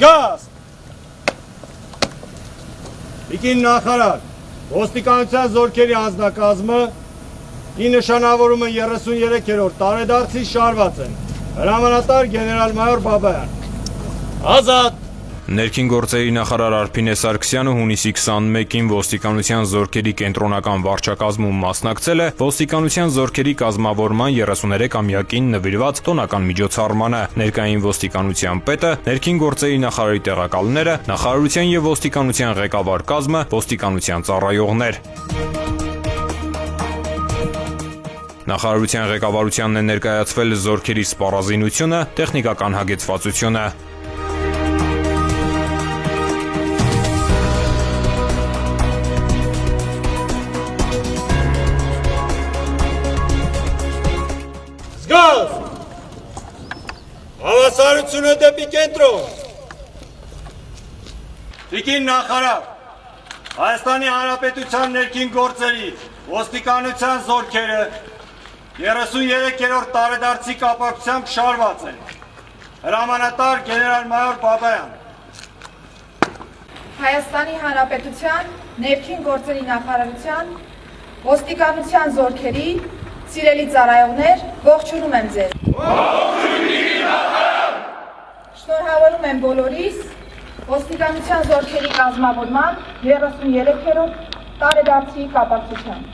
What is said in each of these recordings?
Զգաս! Տիկին նախարար, ոստիկանության զորքերի անձնակազմը ի նշանավորումը 33-րդ տարեդարձի շարված են։ Հրամանատար գեներալ-մայոր Բաբայան։ Ազատ! Ներքին գործերի նախարար Արփինե Սարգսյանը հունիսի 21-ին ոստիկանության զորքերի կենտրոնական վարչակազմում մասնակցել է ոստիկանության զորքերի կազմավորման 33-ամյակին նվիրված տոնական միջոցառմանը։ Ներկային ոստիկանության պետը, ներքին գործերի նախարարի տեղակալները, նախարարության եւ ոստիկանության ղեկավար կազմը, ոստիկանության ծառայողներ։ Նախարարության ղեկավարությանն է ներկայացվել զորքերի սպառազինությունը, տեխնիկական հագեցվածությունը։ Զգաս! Հավասարությունը դեպի կենտրոն։ Տիկին նախարար, Հայաստանի Հանրապետության ներքին գործերի ոստիկանության զորքերը 33-րդ տարեդարձի կապակցությամբ շարված են։ Հրամանատար գեներալ-մայոր Բաբայան։ Հայաստանի Հանրապետության ներքին գործերի նախարարության ոստիկանության զորքերի սիրելի ծառայողներ, ողջունում եմ ձեզ։ Շնորհավորում եմ բոլորիս ոստիկանության զորքերի կազմավորման 33-րդ տարեդարձի կապակցությամբ։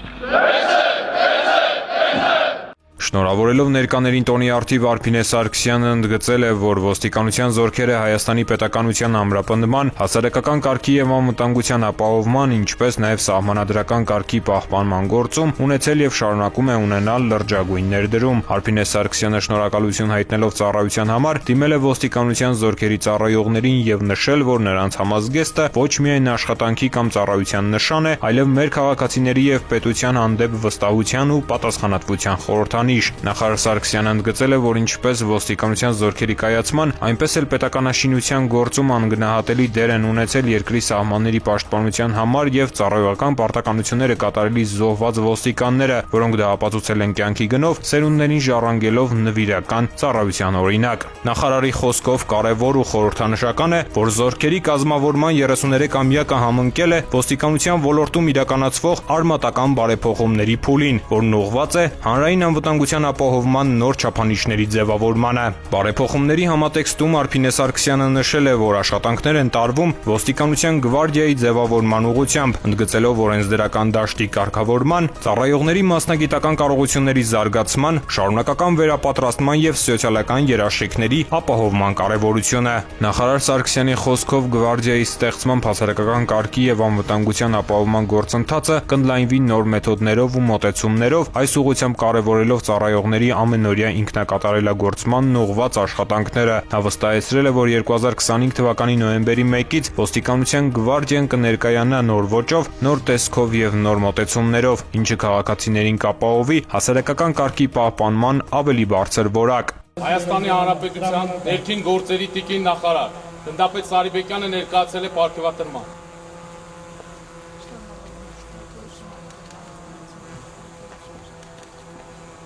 Շնորհավորելով ներկաներին տոնի առթիվ Արփինե Սարգսյանը ընդգծել է, որ ոստիկանության զորքերը Հայաստանի պետականության ամրապնդման, հասարակական կարգի եւ անվտանգության ապահովման, ինչպես նաեւ սահմանադրական կարգի պահպանման գործում ունեցել եւ շարունակում է ունենալ լրջագույն ներդրում։ Արփինե Սարգսյանը շնորհակալություն հայտնելով ծառայության համար դիմել է ոստիկանության զորքերի ծառայողներին եւ նշել, որ նրանց համազգեստը ոչ միայն աշխատանքի կամ ծառայության նշան է, այլև մեր քաղաքացիների եւ պետության հանդեպ վստահության ու պատասխանատվության խորհրդանիշ։ Նախարար Սարգսյանը ընդգծել է, որ ինչպես ոստիկանության զորքերի կայացման, այնպես էլ պետականաշինության գործում անգնահատելի դեր են ունեցել երկրի սահմանների պաշտպանության համար եւ ծառայողական պարտականությունները կատարելիս զոհված ոստիկանները, որոնք դա ապացուցել են կյանքի գնով, սերունդներին ժառանգելով նվիրական ծառայության օրինակ։ Նախարարի խոսքով կարևոր ու խորհրդանշական է, որ զորքերի կազմավորման 33-ամյակը համընկել է ոստիկանության ոլորտում իրականացվող արմատական բարեփոխումների փուլին, որն ուղղված է հանրային անվտանգության ապահովման նոր չափանիշների ձևավորմանը։ Բարեփոխումների համատեքստում Արփինե Սարգսյանը նշել է, որ աշխատանքներ են տարվում ոստիկանության գվարդիայի ձևավորման ուղղությամբ, ընդգծելով օրենսդրական դաշտի կարգավորման, ծառայողների մասնագիտական կարողությունների զարգացման, շարունակական վերապատրաստման եւ սոցիալական երաշխիքների ապահովման կարեւորությունը։ Նախարար Սարգսյանի խոսքով գվարդիայի ստեղծմամբ հասարակական կարգի եւ անվտանգության ապահովման գործընթացը կընդլայնվի նոր մեթոդներով ու մոտեցումներով, այս ուղղությամբ կարևորելով ծառայողների ամենօրյա ինքնակատարելագործմանն ուղղված աշխատանքները։ Նա վստահեցրել է, որ 2025 թվականի նոյեմբերի 1-ից ոստիկանության գվարդիան կներկայանա նոր ոճով, նոր տեսքով եւ նոր մոտեցումներով, ինչը քաղաքացիներին կապահովի հասարակական կարգի պահպանման ավելի բարձր որակ։ Հայաստանի Հանրապետության ներքին գործերի տիկին նախարար Գնդապետ Սարիբեկյանը ներկայացել է պարգևատրման։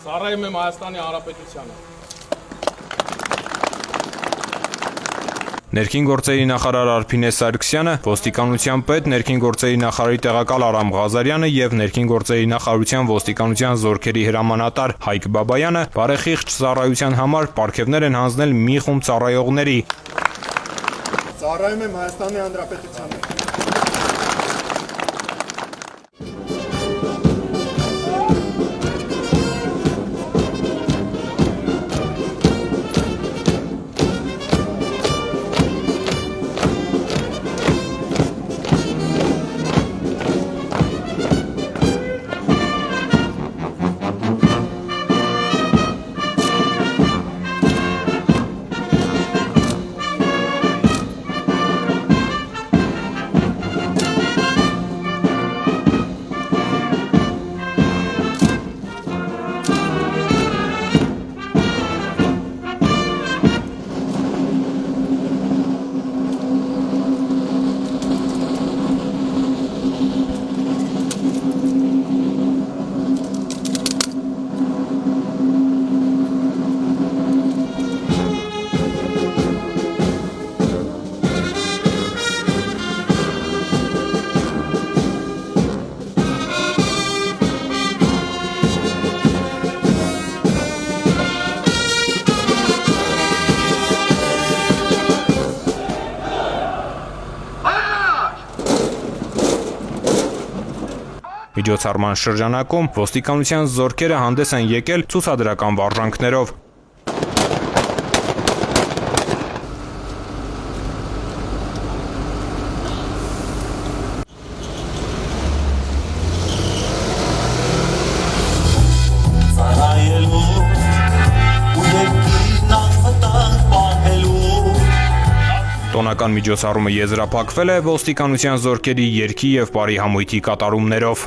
Ծառայում եմ Հայաստանի Հանրապետությանը։ Ներքին գործերի նախարար Արփինե Սարգսյանը, ոստիկանության պետ, ներքին գործերի նախարարի տեղակալ Արամ Ղազարյանը եւ ներքին գործերի նախարարության ոստիկանության զորքերի հրամանատար Հայկ Բաբայանը բարեխիղճ ծառայության համար պարգևներ են հանձնել մի խումբ ծառայողների։ Ծառայում եմ Հայաստանի Հանրապետությանը։ Միջոցառման շրջանակում ոստիկանության զորքերը հանդես են եկել ցուցադրական վարժանքներով։ Տոնական միջոցառումը եզրափակվել է ոստիկանության զորքերի երգի եւ բարի համույթի կատարումներով։